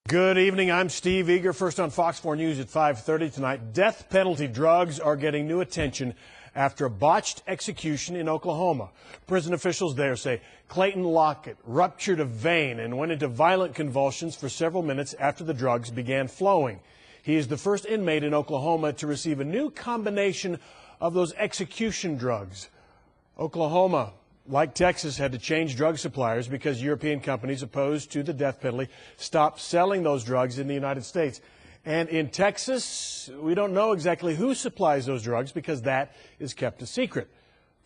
Good evening. I'm Steve Eager. First on Fox 4 News at 5:30 tonight. Death penalty drugs are getting new attention after a botched execution in Oklahoma. Prison officials there say Clayton Lockett ruptured a vein and went into violent convulsions for several minutes after the drugs began flowing. He is the first inmate in Oklahoma to receive a new combination of those execution drugs. Oklahoma, like Texas, had to change drug suppliers because European companies opposed to the death penalty stopped selling those drugs in the United States. And in Texas, we don't know exactly who supplies those drugs because that is kept a secret.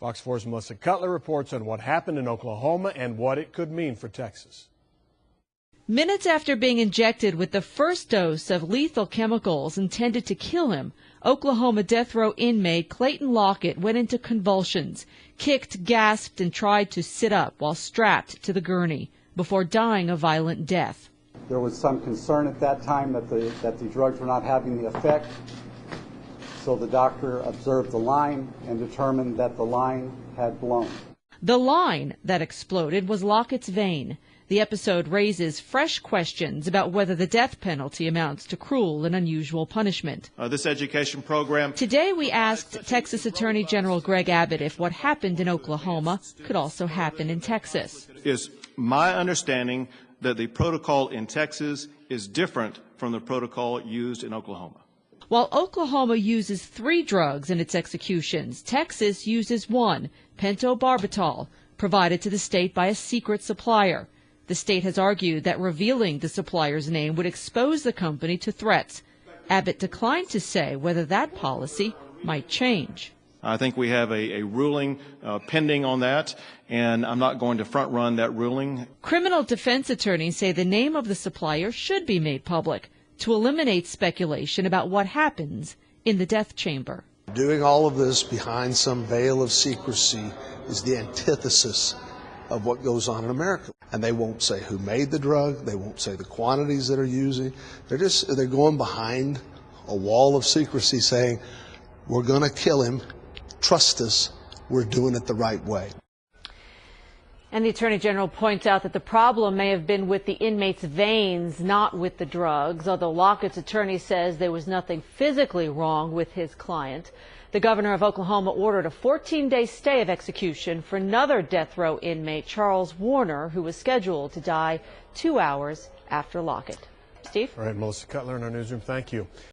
Fox 4's Melissa Cutler reports on what happened in Oklahoma and what it could mean for Texas. Minutes after being injected with the first dose of lethal chemicals intended to kill him, Oklahoma death row inmate Clayton Lockett went into convulsions, kicked, gasped, and tried to sit up while strapped to the gurney before dying a violent death. There was some concern at that time that the drugs were not having the effect, so the doctor observed the line and determined that the line had blown. The line that exploded was Lockett's vein. The episode raises fresh questions about whether the death penalty amounts to cruel and unusual punishment. This education program. Today we asked Texas Attorney General Greg Abbott if what happened in Oklahoma could also happen in Texas. It's my understanding that the protocol in Texas is different from the protocol used in Oklahoma. While Oklahoma uses 3 drugs in its executions, Texas uses 1, pentobarbital, provided to the state by a secret supplier. The state has argued that revealing the supplier's name would expose the company to threats. Abbott declined to say whether that policy might change. I think we have a ruling pending on that, and I'm not going to front run that ruling. Criminal defense attorneys say the name of the supplier should be made public to eliminate speculation about what happens in the death chamber. Doing all of this behind some veil of secrecy is the antithesis of what goes on in America. And they won't say who made the drug, they won't say the quantities that are using. They're going behind a wall of secrecy saying, we're going to kill him, trust us, we're doing it the right way. And the Attorney General points out that the problem may have been with the inmate's veins, not with the drugs, although Lockett's attorney says there was nothing physically wrong with his client. The governor of Oklahoma ordered a 14-day stay of execution for another death row inmate, Charles Warner, who was scheduled to die 2 hours after Lockett. Steve? All right, Melissa Cutler in our newsroom. Thank you.